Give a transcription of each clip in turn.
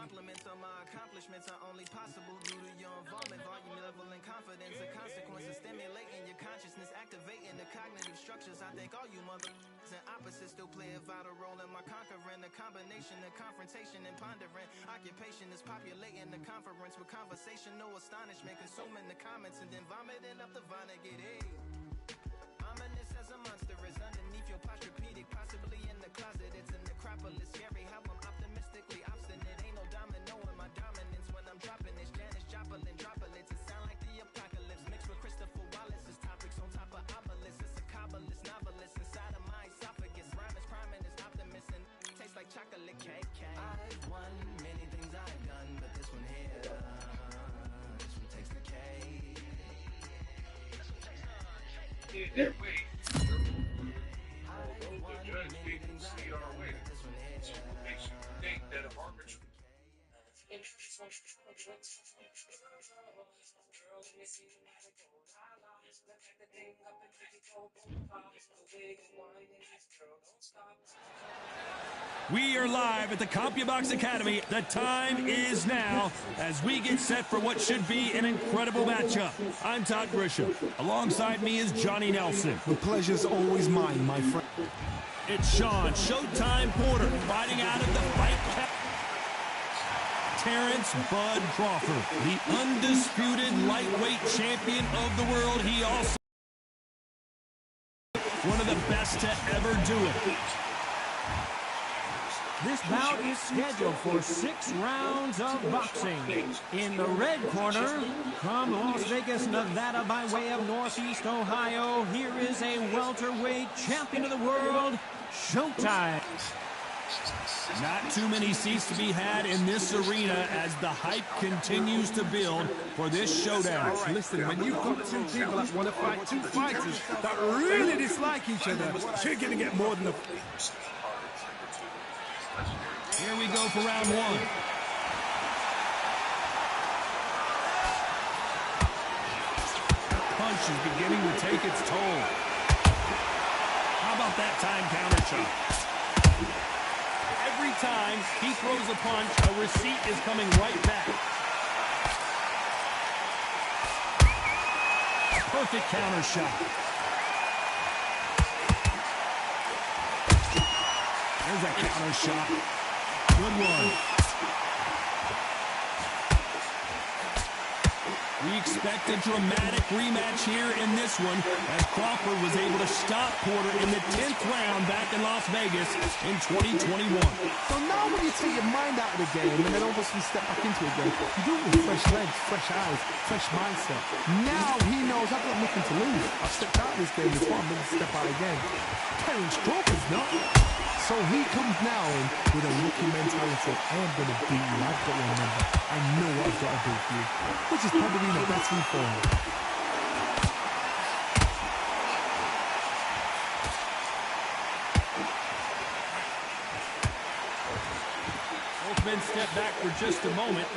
Compliments on my accomplishments are only possible due to your involvement, volume, level, and confidence. The consequences stimulating your consciousness, activating the cognitive structures. I think all you motherfuckers and opposites still play a vital role in my conquering. The combination of confrontation and pondering. Occupation is populating the conference with conversation, no astonishment, consuming the comments and then vomiting up the vinegar. Hey. Ominous as a monster is underneath your posturepedic, possibly in the closet. It's a necropolis, scary how I'm optimistically obstinate. Ain't no domino in my dominance when I'm dropping this. Janice Joplin droplets. It sound like the apocalypse mixed with Christopher Wallace's topics on top of obelisks. It's a kabbalist novelist inside of my esophagus. Rhyme is priming is optimist and tastes like chocolate cake. I've won many things I've done, but this one here, this one takes the cake. Their way. Although the judge didn't see our way, so what makes you think that a arbitrary We are live at the CompuBox Academy. The time is now as we get set for what should be an incredible matchup. I'm Todd Grisham. Alongside me is Johnny Nelson. The pleasure's always mine, my friend. It's Sean Showtime Porter fighting out of the fight. Terrence Bud Crawford, the undisputed lightweight champion of the world. He also one of the best to ever do it. This bout is scheduled for 6 rounds of boxing. In the red corner, from Las Vegas, Nevada, by way of Northeast Ohio, here is a welterweight champion of the world, Showtime. Not too many seats to be had in this arena as the hype continues to build for this showdown. Right, listen, when you've got two people that want to fight, two fighters that really dislike each other, you're going to get more than a... Here we go for round one. Punch is beginning to take its toll. How about that time counter shot? Every time he throws a punch, a receipt is coming right back. Perfect counter shot. There's that counter shot. Good one. We expect a dramatic rematch here in this one as Crawford was able to stop Porter in the 10th round back in Las Vegas in 2021. So now when you take your mind out of the game and then obviously step back into it again, you do it with fresh legs, fresh eyes, fresh mindset. Now he knows I've got nothing to lose. I've stepped out of this game before, I'm going to step out again. Terrence Crawford's not. So he comes now in with a rookie mentality. I am going to beat you. I've got your number. I know what I've got to do for you. Which is probably the best thing for him. Both men step back for just a moment.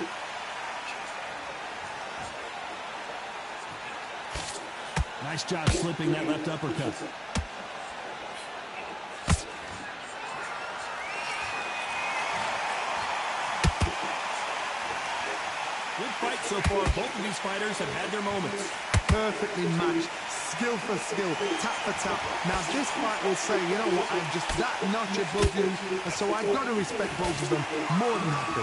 Nice job slipping that left uppercut. Good fight so far. Both of these fighters have had their moments. Perfectly matched, skill for skill, tap for tap. Now this fight will say, you know what, I'm just that notch above you, and so I've got to respect both of them more than happy.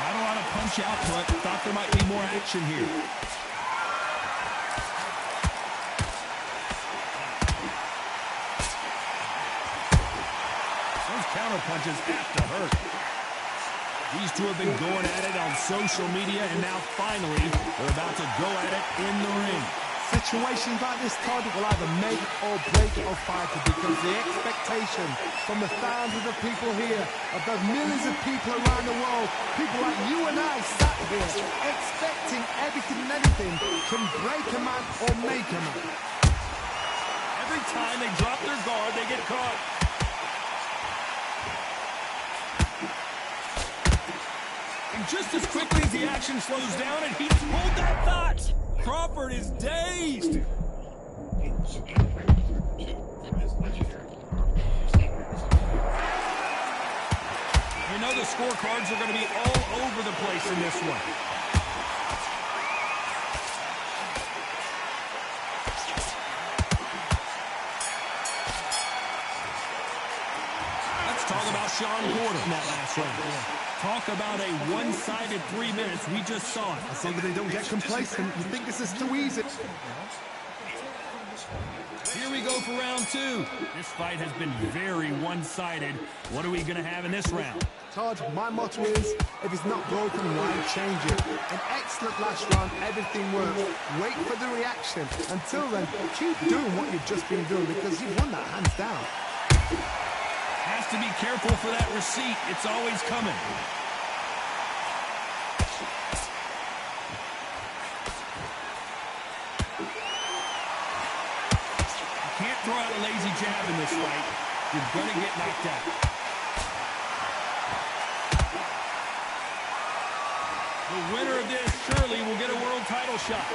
Not a lot of punch output. Thought there might be more action here. Counter punches have to hurt. These two have been going at it on social media, and now finally they're about to go at it in the ring. Situations like this, Todd, will either make or break a fighter because the expectation from the thousands of people here, of the millions of people around the world, people like you and I sat here expecting everything and anything can break a man or make a man. Every time they drop their guard, they get caught. And just as quickly as the action slows down, and he's pulled that thought. Crawford is dazed. You know the scorecards are going to be all over the place in this one. Let's talk about Sean Porter in that last round. Talk about a one-sided 3 minutes. We just saw it. As long as they don't get complacent, you think this is too easy. Here we go for round 2. This fight has been very one-sided. What are we going to have in this round? Todd, my motto is, if it's not broken, why change it? An excellent last round, everything worked. Wait for the reaction. Until then, keep doing what you've just been doing because you've won that hands down. Has to be careful for that receipt. It's always coming. You can't throw out a lazy jab in this fight. You're going to get knocked out. The winner of this surely will get a world title shot.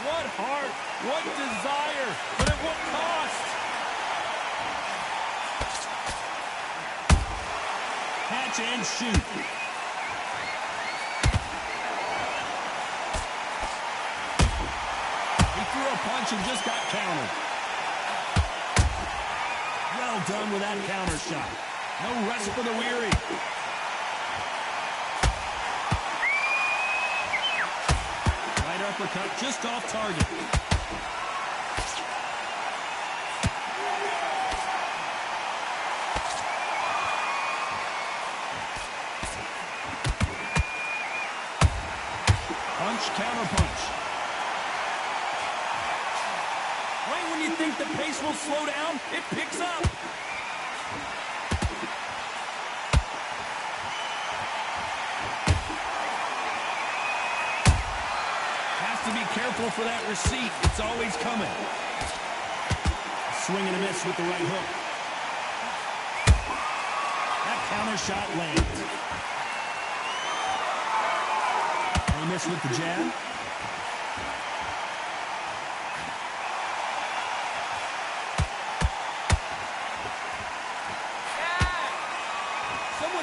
What heart, what desire, but at what cost? Catch and shoot. Punch and just got countered. Well done with that counter shot. No rest for the weary. Right uppercut just off target. Punch, counter punch. When you think the pace will slow down, it picks up. Has to be careful for that receipt. It's always coming. Swing and a miss with the right hook. That counter shot lands. And a miss with the jab.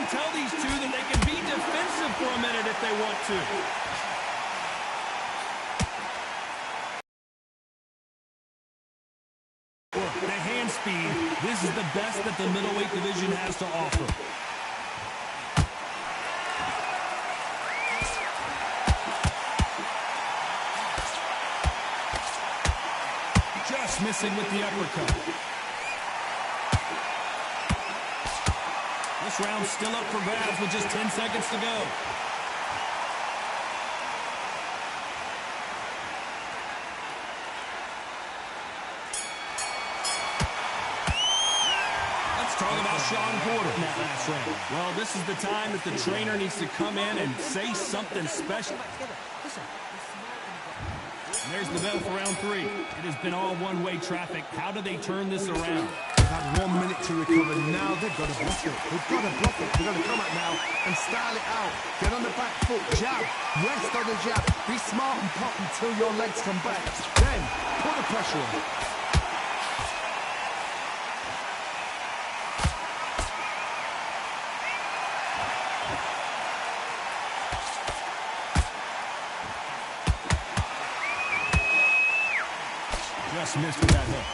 Tell these two that they can be defensive for a minute if they want to. The hand speed, this is the best that the middleweight division has to offer. Just missing with the uppercut. This round's still up for grabs with just 10 seconds to go. Let's talk about Sean Porter in that last round. Well, this is the time that the trainer needs to come in and say something special. And there's the bell for round 3. It has been all one-way traffic. How do they turn this around? Had 1 minute to recover. Now they've got to block it. They've got to block it. They've got to come out now and style it out. Get on the back foot. Jab. Rest on the jab. Be smart and pop until your legs come back. Then put the pressure on. Just missed with that hook.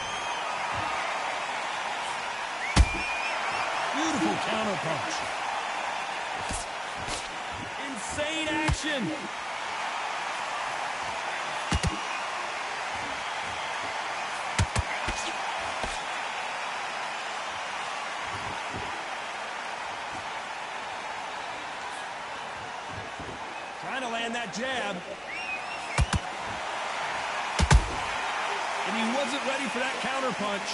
Beautiful counter punch. Insane action. Trying to land that jab. And he wasn't ready for that counter punch.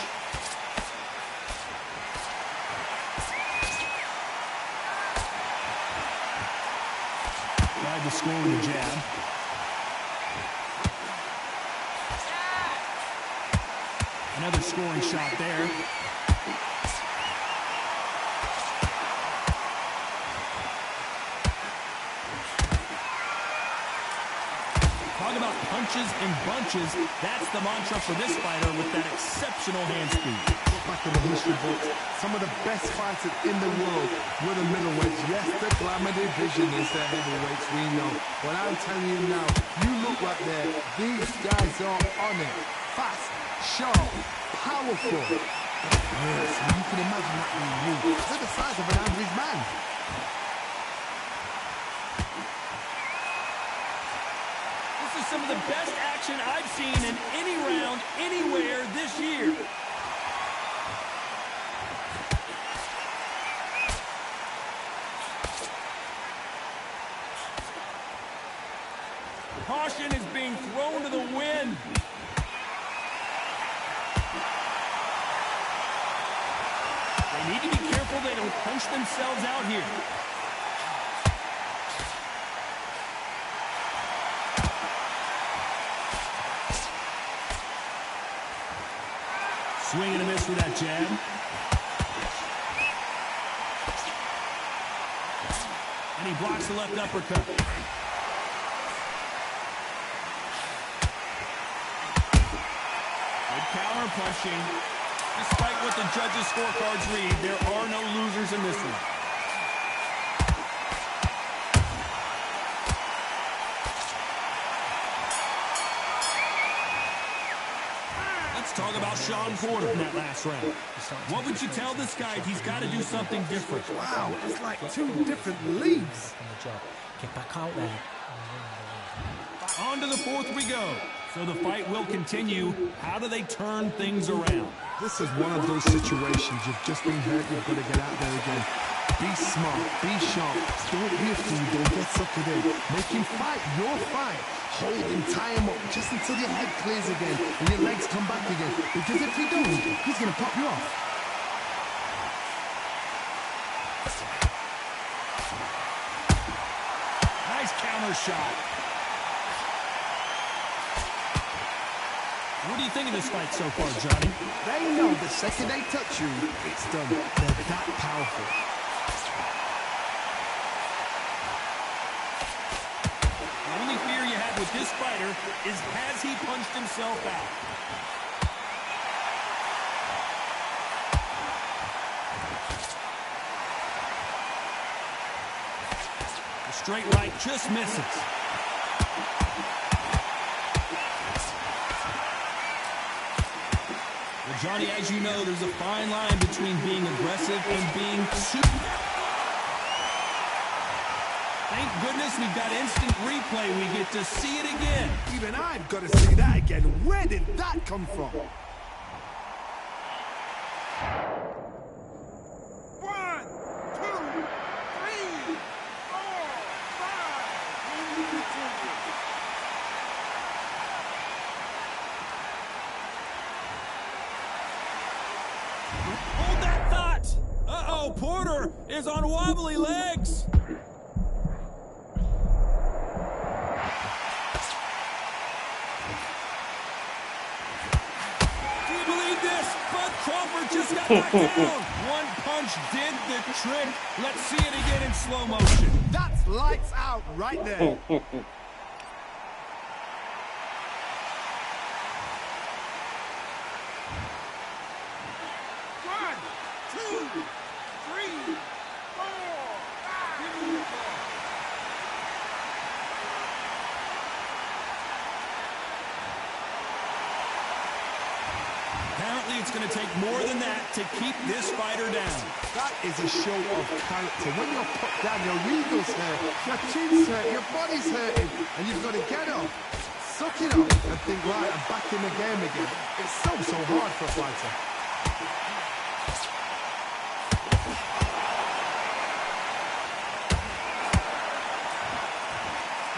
Tried to score with a jab. Another scoring shot there. Talk about punches and bunches. That's the mantra for this fighter with that exceptional hand speed. Look back in the history books. Some of the best fighters in the world were the middleweights. Yes, the glamour division is the heavyweights, we know. But I'm telling you now, you look right there. These guys are on it. Fast, sharp, powerful. Yes, you can imagine that being you. They're the size of an average man. Some of the best action I've seen in any round, anywhere this year. Caution is being thrown to the wind. They need to be careful they don't punch themselves out here. Swing and a miss with that jab. And he blocks the left uppercut. Good counter punching. Despite what the judges' scorecards read, there are no losers in this one. Talk about Sean Porter in that last round. What would you tell this guy if he's got to do something different? Wow, it's like two different leagues. Get back out there. On to the fourth we go. So the fight will continue. How do they turn things around? This is one of those situations. You've just been hurt. You've got to get out there again. Be smart. Be sharp. Don't be a fool. Don't get suckered in. Make him fight your fight. Hold him, tie him up just until your head clears again and your legs come back again. Because if you don't, he's going to pop you off. Nice counter shot. What do you think of this fight so far, Johnny? They know the second they touch you, it's done. They're that powerful. With this fighter is, has he punched himself out? The straight right just misses. Well, Johnny, as you know, there's a fine line between being aggressive and being super. Thank goodness we've got instant replay. We get to see it again. Even I've got to see that again. Where did that come from? 1, 2, 3, 4, 5. Hold that thought. Uh-oh, Porter is on wobbly legs. Crawford just got knocked down. One punch did the trick. Let's see it again in slow motion. That's lights out right there. 1, 2, 3, 4, 5. Apparently, it's going to take more than that to keep this fighter down. That is a show of character. When you're put down, your eagle's hurt, your chin's hurt, your body's hurting, and you've got to get up, suck it up, and think, right, I'm back in the game again. It's so hard for a fighter.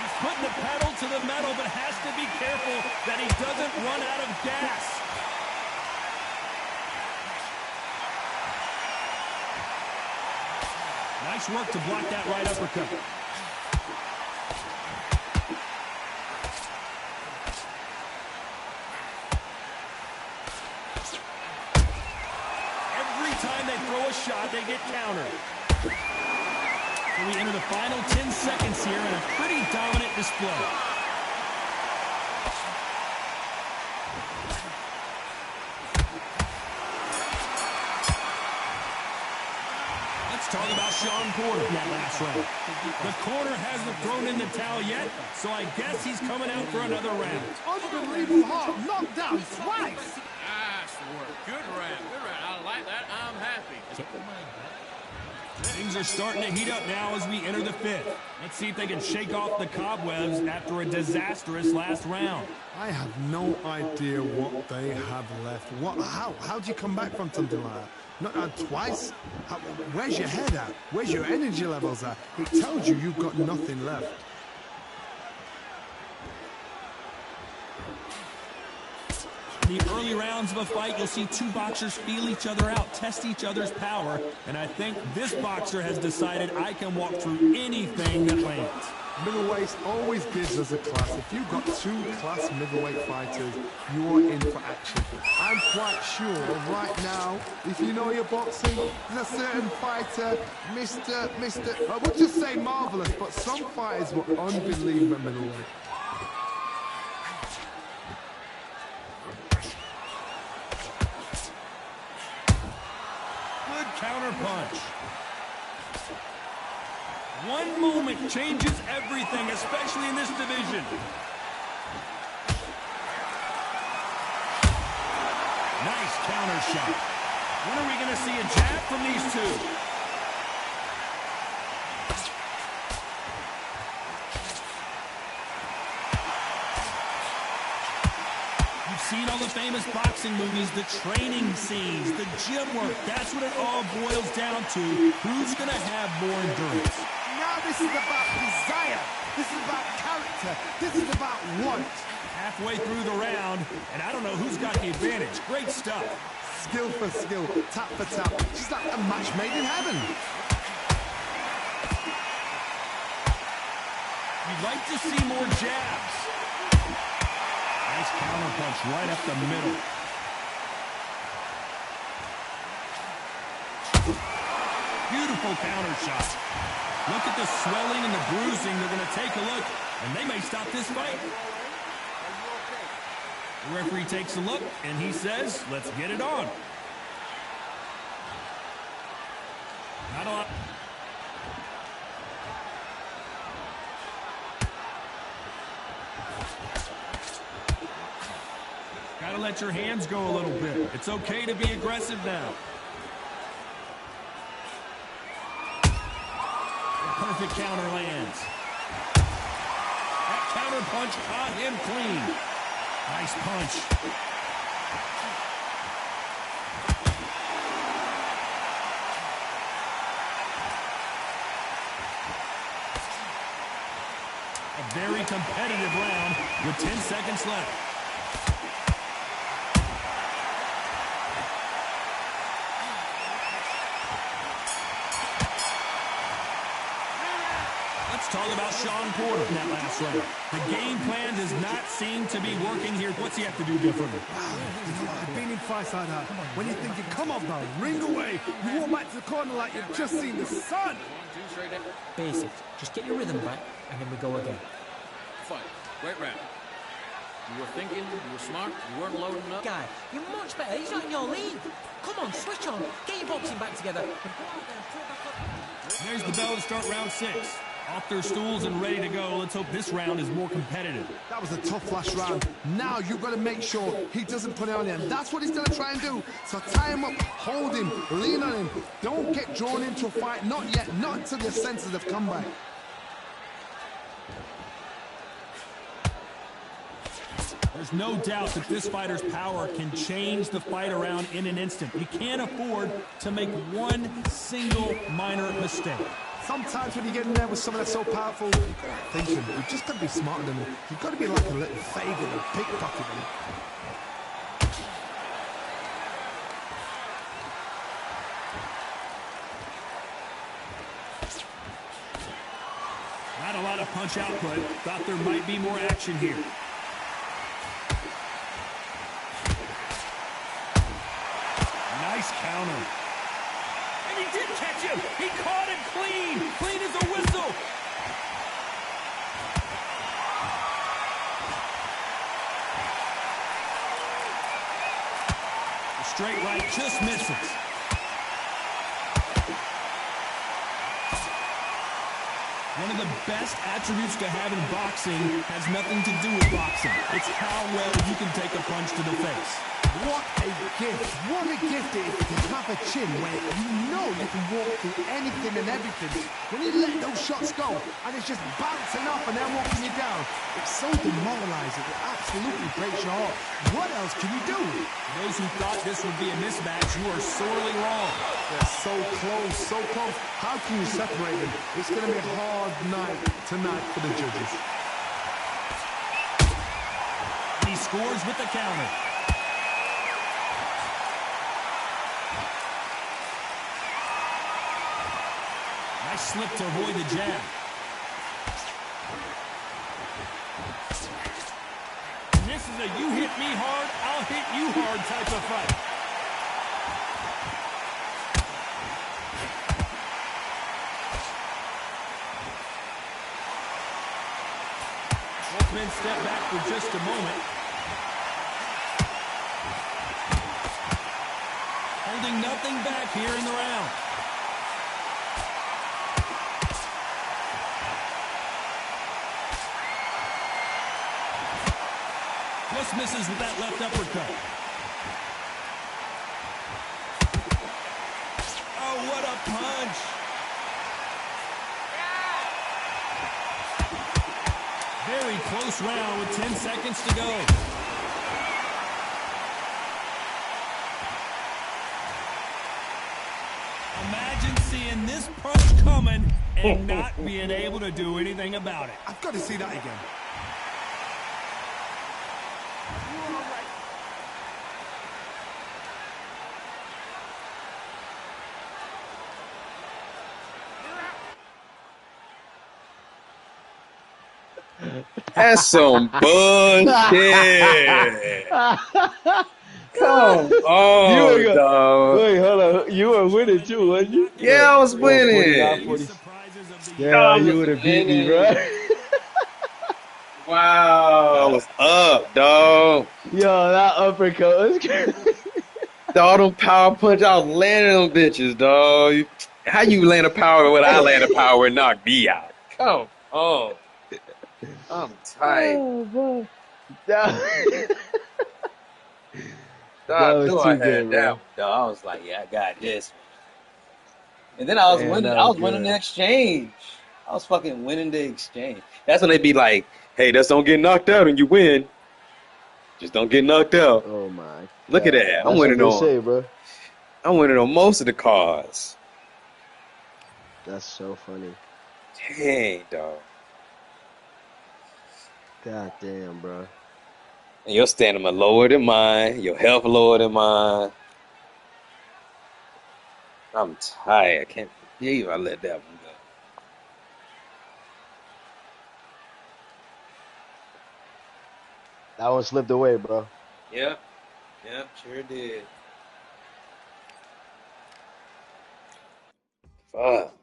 He's putting the pedal to the metal, but has to be careful that he doesn't run out of gas. Nice work to block that right uppercut. Every time they throw a shot, they get countered. So we enter the final 10 seconds here in a pretty dominant display. Talk about Sean Porter in that last round. The corner hasn't thrown in the towel yet, so I guess he's coming out for another round. Unbelievable hard. Knocked down twice. Nice work. Good round. Good round. I like that. I'm happy. Things are starting to heat up now as we enter the fifth. Let's see if they can shake off the cobwebs after a disastrous last round. I have no idea what they have left. How do you come back from something like that? Not twice? Where's your head at? Where's your energy levels at? It tells you you've got nothing left. In the early rounds of a fight, you'll see two boxers feel each other out, test each other's power, and I think this boxer has decided I can walk through anything that lands. Middleweight always gives us a class. If you've got two class middleweight fighters, you are in for action. I'm quite sure right now, if you know your boxing, there's a certain fighter, I would just say marvelous, but some fighters were unbelievable at middleweight. Good counter punch. One moment changes everything, especially in this division. Nice counter shot. When are we going to see a jab from these two? You've seen all the famous boxing movies, the training scenes, the gym work. That's what it all boils down to. Who's going to have more endurance? Now this is about desire. This is about character. This is about want. Halfway through the round, and I don't know who's got the advantage. Great stuff. Skill for skill, tap for tap. Just like a match made in heaven. You'd like to see more jabs. Nice counter punch right up the middle. Beautiful counter shot. Look at the swelling and the bruising. They're going to take a look, and they may stop this fight. The referee takes a look, and he says, let's get it on. Not a lot. Got to let your hands go a little bit. It's okay to be aggressive now. Perfect counter lands. That counter punch caught him clean. Nice punch. A very competitive round with 10 seconds left. Talk about Sean Porter in that last round. The game plan does not seem to be working here. What's he have to do differently? Wow, you know, I've been in fights like that. When you're thinking, come on now, ring away. You walk back to the corner like you've just seen the sun. Basics. Just get your rhythm back, and then we go again. Fight. Great round. You were thinking, you were smart, you weren't loading up. Guy, you're much better. He's not in your league. Come on, switch on. Get your boxing back together. And go out there and throw back up. There's the bell to start round 6. Off their stools and ready to go. Let's hope this round is more competitive. That was a tough last round. Now you've got to make sure he doesn't put it on him. That's what he's going to try and do. So tie him up, hold him, lean on him. Don't get drawn into a fight. Not yet. Not until your senses have come back. There's no doubt that this fighter's power can change the fight around in an instant. You can't afford to make one single minor mistake. Sometimes when you get in there with someone that's so powerful, thinking, you've just got to be smarter than them. You've got to be like a little favourite or pickpocket them. Not a lot of punch output. Thought there might be more action here. Nice counter. And he did catch him. He caught him clean. Clean as a whistle. The straight right just misses. One of the best attributes to have in boxing has nothing to do with boxing. It's how well you can take a punch to the face. What a gift. What a gift it is to have a chin where you know you can walk through anything and everything. When you let those shots go and it's just bouncing up and they're walking you down, it's so demoralizing. It absolutely breaks your heart. What else can you do? Those who thought this would be a mismatch, you are sorely wrong. They're so close, so close. How can you separate them? It's going to be a hard night tonight for the judges. He scores with the counter. Nice slip to avoid the jab. And this is a you hit me hard, I'll hit you hard type of fight. Both men step back for just a moment. Holding nothing back here in the round. Just misses with that left uppercut. Oh, what a punch. Very close round with 10 seconds to go. Imagine seeing this punch coming and not being able to do anything about it. I've got to see that again. That's some bullshit. Come on, dog. Wait, hold on. You were winning too, wasn't you? Yeah, I was winning. 40. Yeah, you would have beat me, bro. Wow, I was up, dog. Yo, that uppercut was crazy. All them power punch, I was landing them bitches, dog. How you land a power when I land a power and knock me out? Come on. I'm tight. Oh, boy. That Dog, was I knew too I had good, that bro. one, dog. I was like, yeah, I got this. And then I was Man, winning. that I was was winning good. the exchange. I was fucking winning the exchange. That's when they be like, "Hey, just don't get knocked out and you win. Just don't get knocked out." Oh, my Look at God. that. That's what they say, bro. I'm winning on most of the cards. That's so funny. Dang, dog. God damn, bro. And your stamina lower than mine. Your health lower than mine. I'm tired. I can't believe I let that one go. That one slipped away, bro. Yep, sure did. Fuck.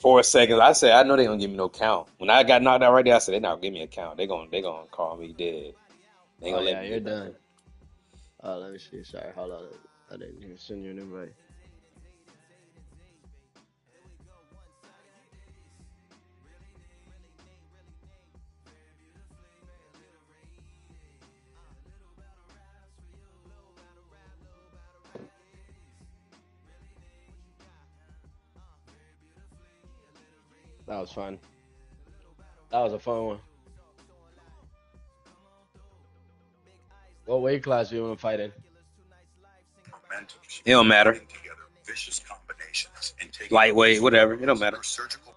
4 seconds. I said, I know they don't give me no count. When I got knocked out right there, I said, they not give me a count. They gonna call me dead. They ain't gonna let me you're get back done. up. Oh, let me see. Sorry, hold on. I didn't even send you an invite. That was fun. That was a fun one. What weight class do you want to fight in? It don't matter. vicious combinations and taking Lightweight, whatever. It don't matter. surgical.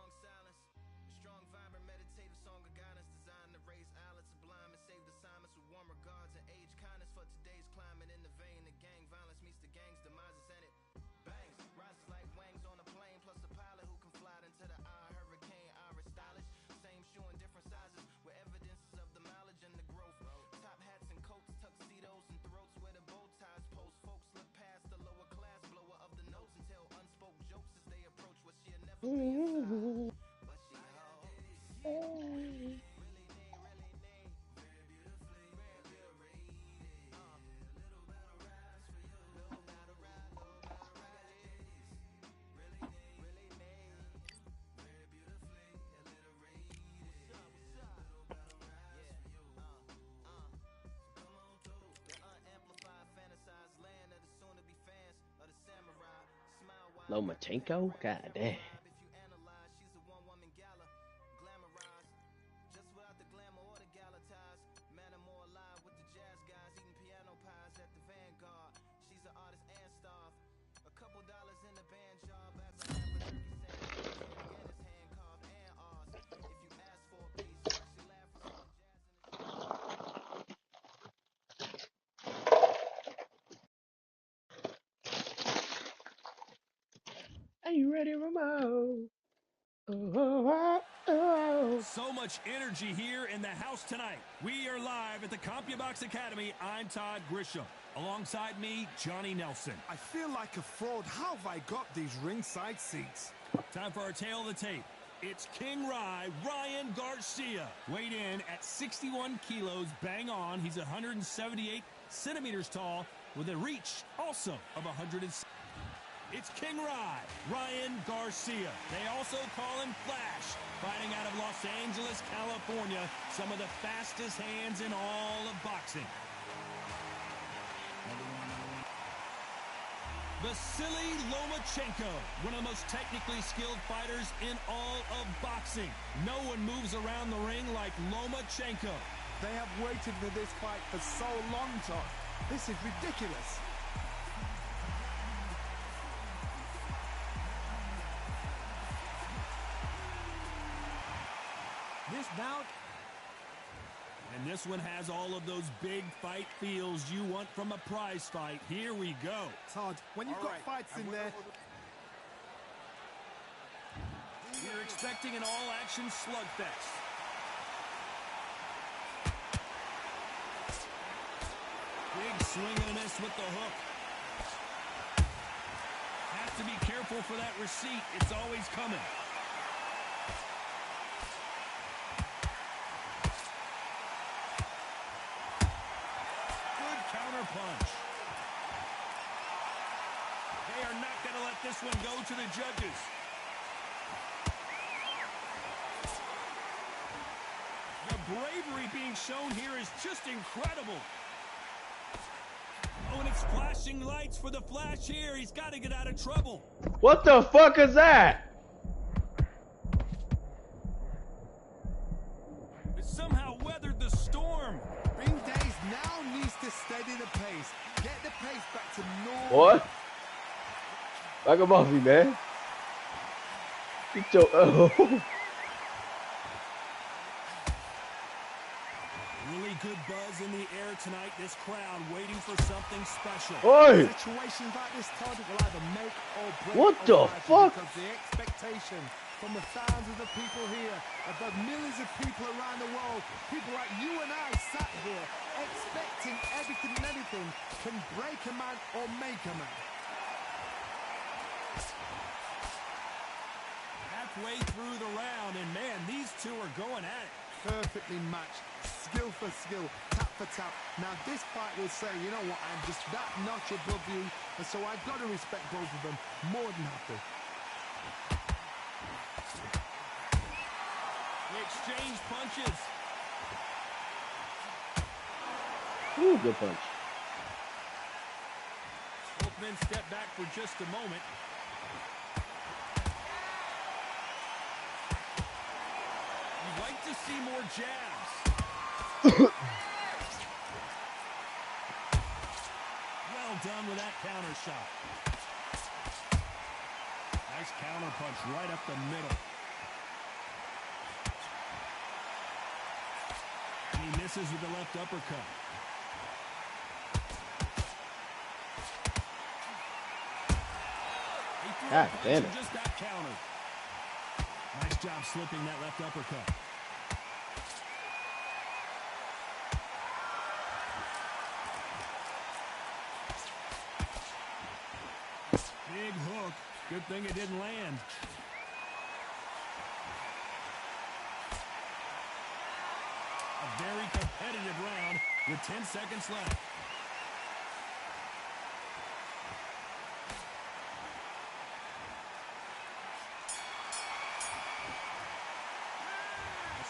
Lomachenko? God damn. Are you ready, Ramo? So much energy here in the house tonight. We are live at the CompuBox Academy. I'm Todd Grisham. Alongside me, Johnny Nelson. I feel like a fraud. How have I got these ringside seats? Time for our tail of the tape. It's King Ryan Garcia. Weighed in at 61 kilos, bang on. He's 178 centimeters tall with a reach also of 100. It's King Ryan Garcia. They also call him Flash. Fighting out of Los Angeles, California. Some of the fastest hands in all of boxing. Vasily Lomachenko, one of the most technically skilled fighters in all of boxing. No one moves around the ring like Lomachenko. They have waited for this fight for so long, Todd. This is ridiculous. This bout, and this one has all of those big fight feels you want from a prize fight. Here we go. Todd, when you've got fights in there... We're expecting an all-action slugfest. Big swing and a miss with the hook. Have to be careful for that receipt. It's always coming. Punch. They are not going to let this one go to the judges. The bravery being shown here is just incredible. Oh, and it's flashing lights for the Flash here. He's got to get out of trouble. What the fuck is that? It somehow weathered the storm. Ring Days now needs to steady the pace. Get the pace back to normal. What? Back him off me, man. Get your Really good buzz in the air tonight. This crowd waiting for something special. Oi! Situations like this, Todd, will either make or break. What the fuck? Because the expectation from the thousands of people here, of the millions of people around the world, people like you and I sat here expecting everything and anything can break a man or make a man. Halfway through the round, and man, these two are going at it. Perfectly matched, skill for skill, tap for tap. Now this fight will say, you know what, I'm just that notch above you, and so I've got to respect both of them more than happy. Exchange punches. Ooh, good punch. Both men step back for just a moment. You'd like to see more jabs. Well done with that counter shot. Nice counter punch right up the middle. And he misses with the left uppercut. God damn it. Just got countered. Nice job slipping that left uppercut. Big hook. Good thing it didn't land. A very competitive round with 10 seconds left.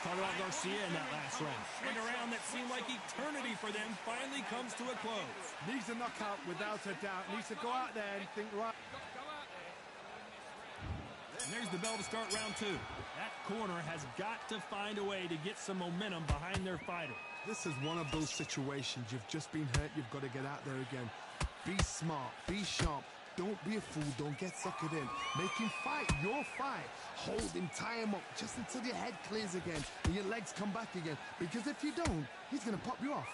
Talk about Garcia in that last round. And a round that seemed like eternity for them finally comes to a close. Needs a knockout without a doubt. Needs to go out there and think right. And there's the bell to start round 2. That corner has got to find a way to get some momentum behind their fighter. This is one of those situations. You've just been hurt. You've got to get out there again. Be smart. Be sharp. Don't be a fool. Don't get suckered in. Make him fight your fight. Hold him, tie him up just until your head clears again and your legs come back again. Because if you don't, he's going to pop you off.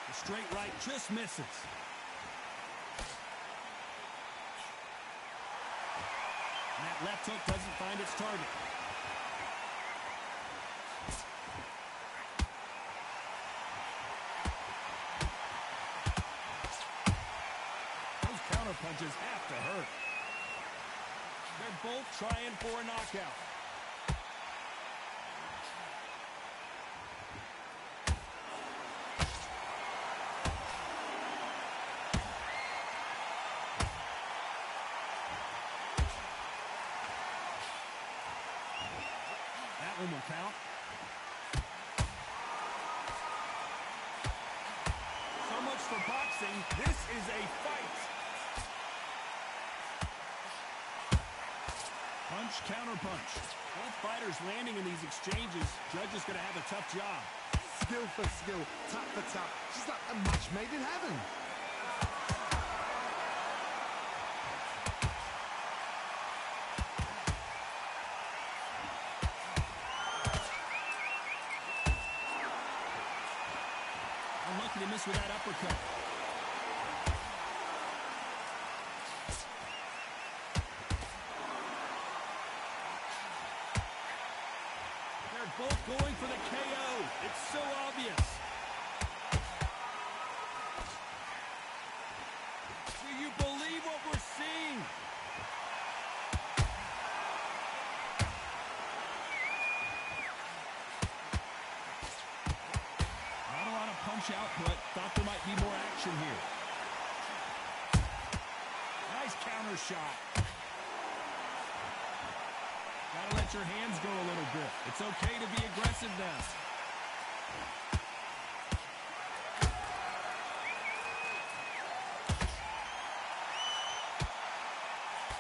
The straight right just misses. And that left hook doesn't find its target. Those counter punches have to hurt. They're both trying for a knockout. Will count. So much for boxing. This is a fight. Punch, counter punch. Both fighters landing in these exchanges. Judge is going to have a tough job. Skill for skill, tap for tap. Just like a match made in heaven. Unlucky to miss with that uppercut. They're both going for the KO. It's so obvious. Do you believe what we're seeing? Output. Thought there might be more action here. Nice counter shot. Gotta let your hands go a little bit. It's okay to be aggressive now.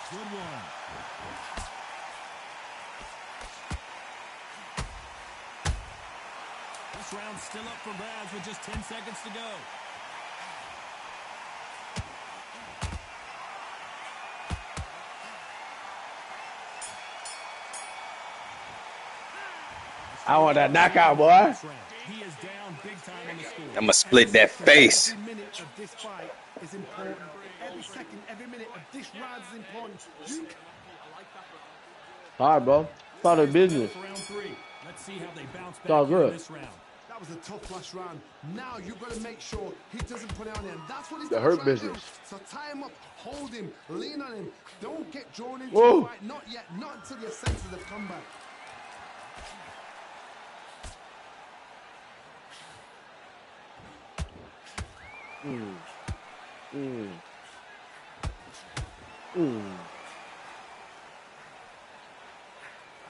Good one. This round's still up for grabs with just 10 seconds to go. I want that knockout, boy. He is down big time on the score. I'm gonna split that face. Every minute of this fight is important. Every second, every minute of this round is important. All right, bro. Part of business. Let's see how they bounce back It's all good. in this round. That was a tough last round. Now you've got to make sure he doesn't put it on him. That's what he's The gonna hurt try to do. business. So tie him up, hold him, lean on him. Don't get drawn into Whoa. the fight. Not yet. Not until your senses have come back.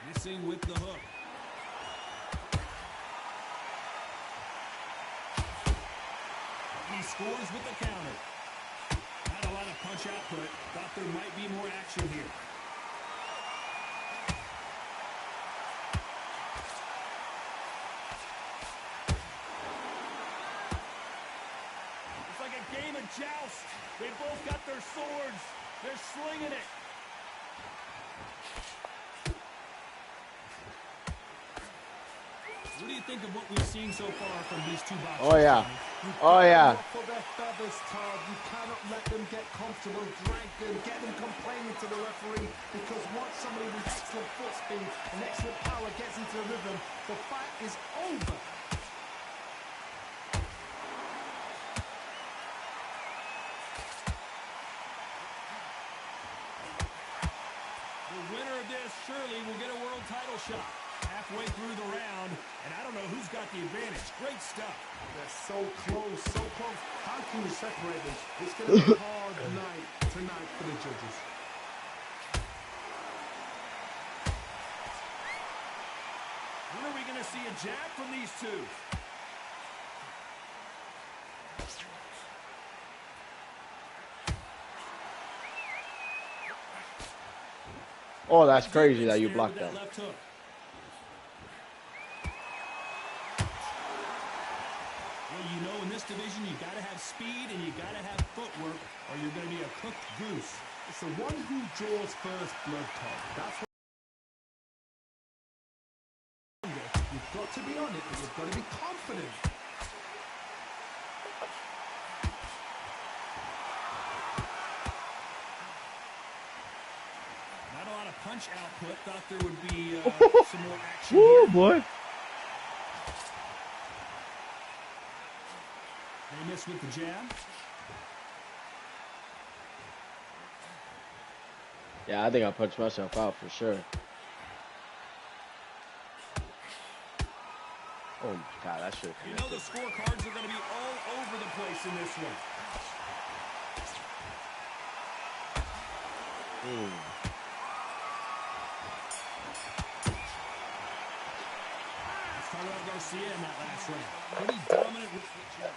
Missing with the hook. And he scores with the counter. Not a lot of punch output. Thought there might be more action here. joust. They both got their swords. They're slinging it. What do you think of what we've seen so far from these two boxers? Oh, yeah. Oh, yeah. For their feathers, Todd. You cannot let them get comfortable, drag them, get them complaining to the referee, because once somebody with excellent foot speed and excellent power gets into the rhythm, the fight is over. The winner of this surely will get a world title shot. Halfway through the round, and I don't know who's got the advantage. Great stuff. They're so close, so close. How can you separate them? It's going to be a hard night tonight for the judges. When are we going to see a jab from these two? Oh, that's crazy that you blocked that. Left hook. Well, you know, in this division, you got to have speed and you got to have footwork, or you're going to be a cooked goose. It's the one who draws first blood, Todd. That's what you've got to be on it, but you've got to be confident. Not a lot of punch output. Thought there would be some more action Woo, here. boy. They miss with the jab. Yeah, I think I punched myself out for sure. Oh my God, that should have You know the scorecards are going to be all over the place in this one. Let's talk about Garcia in that last round. Pretty dominant with the jab.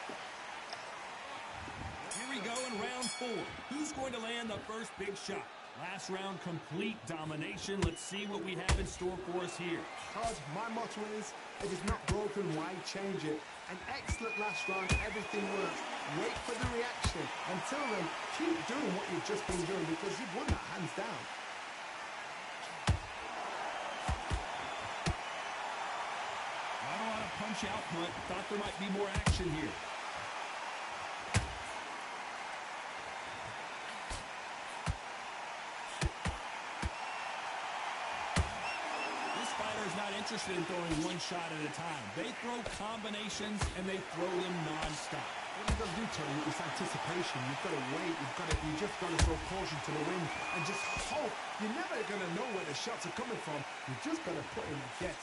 Here we go in round 4. Who's going to land the first big shot? Last round, complete domination. Let's see what we have in store for us here. Todd, my motto is, if it's not broken, why change it? An excellent last round, everything works. Wait for the reaction. Until then, keep doing what you've just been doing, because you've won that hands down. Not a lot of punch output. Thought there might be more action here. Not interested in throwing one shot at a time. They throw combinations and they throw them non-stop. What you've got to do, Tony, is anticipation. You've got to wait. You just got to throw caution to the wind and just hope. You're never going to know where the shots are coming from. You just got to put in a guess.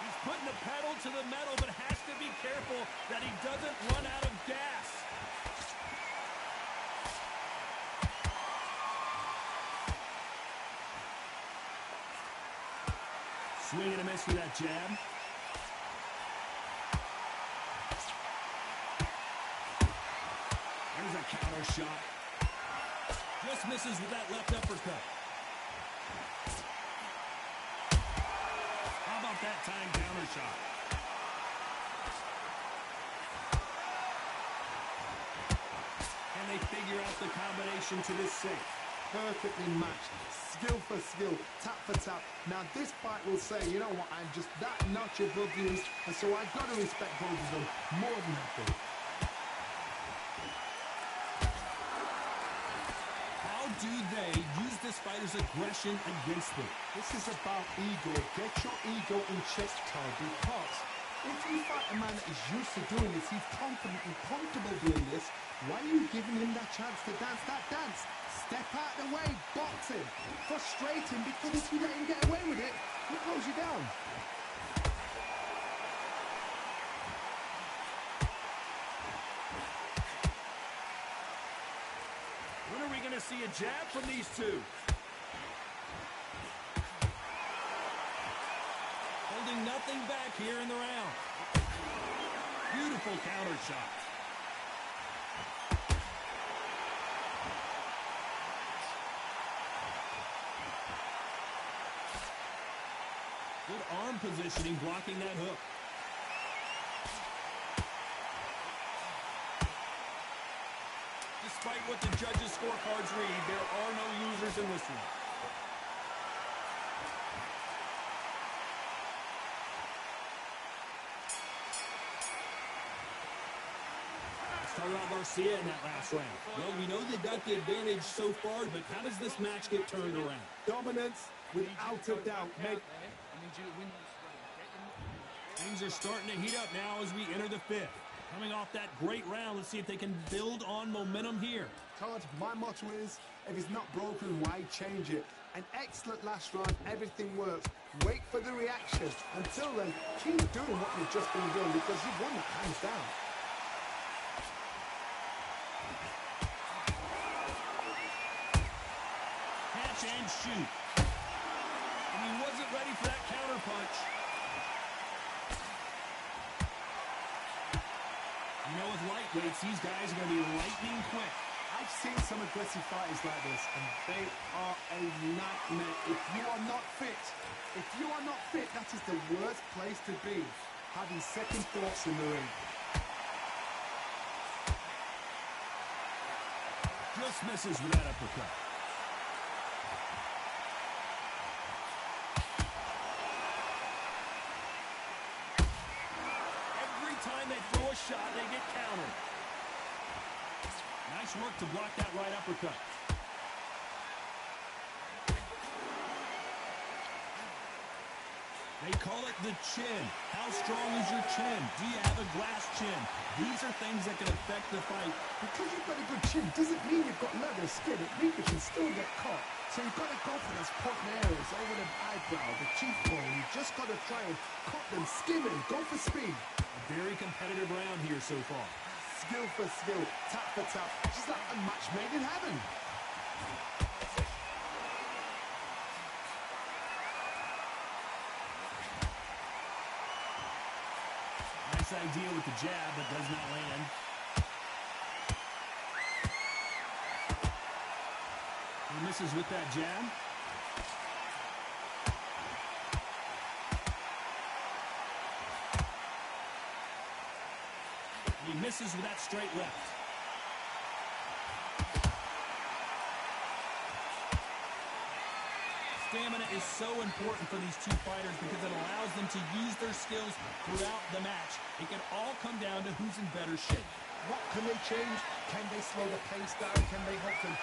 He's putting the pedal to the metal, but has to be careful that he doesn't run out of gas. Swing and a miss with that jab. There's a counter shot. Just misses with that left uppercut. How about that time counter shot? And they figure out the combination to this safe. Perfectly matched, skill for skill, tap for tap. Now this fight will say, you know what, I'm just that notch above you, and so I've got to respect both of them more than happy. How do they use this fighter's aggression against them? This is about ego. Get your ego in check, Todd, because if you fight a man that is used to doing this, he's confident and comfortable doing this, why are you giving him that chance to dance that dance? Step out of the way, box him, frustrate him, because if you let him get away with it, he throws you down. When are we going to see a jab from these two? Holding nothing back here in the round. Beautiful counter shot. Good arm positioning, blocking that hook. Despite what the judges' scorecards read, there are no losers in this one. Let's talk about Garcia in that last round. Well, we know they got the advantage so far, but how does this match get turned around? Dominance, without a doubt. Things are starting to heat up now as we enter the fifth. Coming off that great round, let's see if they can build on momentum here. Todd, my motto is, if it's not broken, why change it? An excellent last round, everything works. Wait for the reaction. Until then, keep doing what you've just been doing because you've won that hands down. Catch and shoot. And he wasn't ready for that counter punch. You know, with lightweights, these guys are going to be lightning quick. I've seen some aggressive fighters like this, and they are a nightmare. If you are not fit, that is the worst place to be, having second thoughts in the ring. Just misses with that uppercut. Every time they throw a shot, they get countered. Nice work to block that right uppercut. They call it the chin. How strong is your chin? Do you have a glass chin? These are things that can affect the fight. Because you've got a good chin doesn't mean you've got leather skin. It means you can still get caught. So you've got to go for those pointing areas over the eyebrow, the cheekbone. You've just got to try and cut them, skim them, go for speed. A very competitive round here so far. Skill for skill, tap for tap. Just like a match made in heaven. Nice idea with the jab, but does not land. He misses with that jab. He misses with that straight left. Stamina is so important for these two fighters because it allows them to use their skills throughout the match. It can all come down to who's in better shape. What can they change? Can they slow the pace down? Can they hope to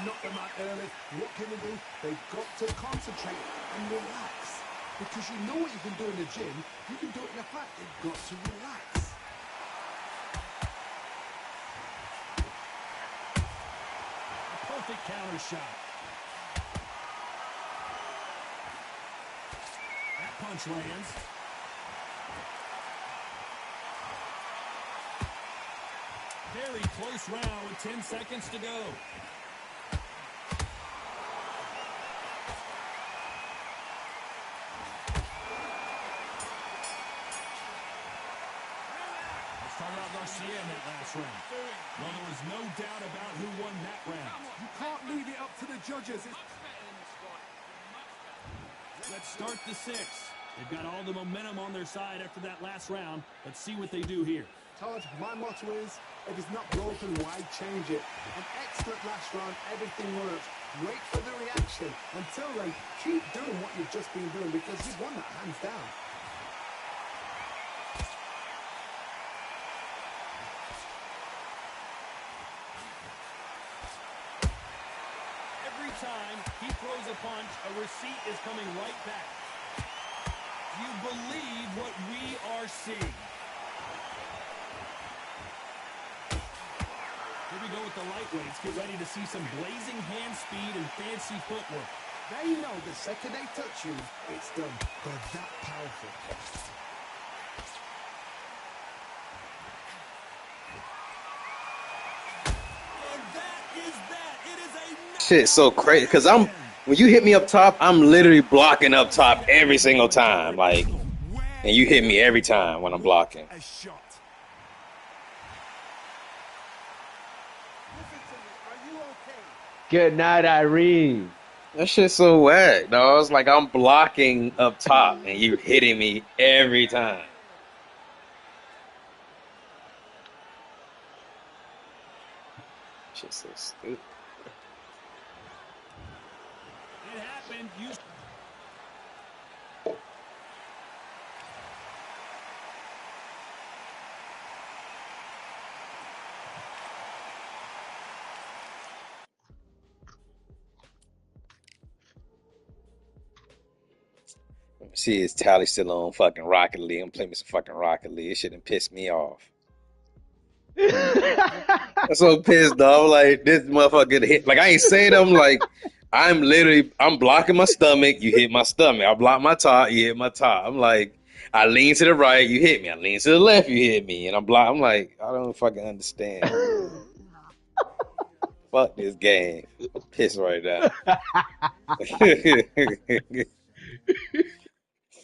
knock them out early? What can they do? They've got to concentrate and relax. Because you know what you can do in the gym, you can do it in a fight. They've got to relax. A perfect counter shot. That punch lands. Very close round with 10 seconds to go. Let's talk about Garcia in that last round. Well, there was no doubt about who won that round. You can't leave it up to the judges. Let's start the sixth. They've got all the momentum on their side after that last round. Let's see what they do here. Todd, my motto is, if it's not broken, why change it? An excellent last round, everything works. Wait for the reaction. Until then, keep doing what you've just been doing because you've won that hands down. Every time he throws a punch, a receipt is coming right back. Do you believe what we are seeing? Here we go with the lightweights. Get ready to see some blazing hand speed and fancy footwork. They know the second they touch you, it's done. They're that powerful. And that is that. It is a Shit, so crazy. Because when you hit me up top, I'm literally blocking up top every single time. Like, and you hit me every time when I'm blocking. A shot. Good night, Irene. That shit's so whack, dog. It's like I'm blocking up top and you hitting me every time. Shit's so stupid. It happened. See his tally still on fucking Rocket League. I'm playing some fucking Rocket League. It shouldn't piss me off. I'm so pissed, dog. Like, this motherfucker hit. Like, I ain't saying I'm like, I'm blocking my stomach. You hit my stomach. I block my top. You hit my top. I'm like, I lean to the right. You hit me. I lean to the left. You hit me. And I'm like, I don't fucking understand. Fuck this game. I'm pissed right now.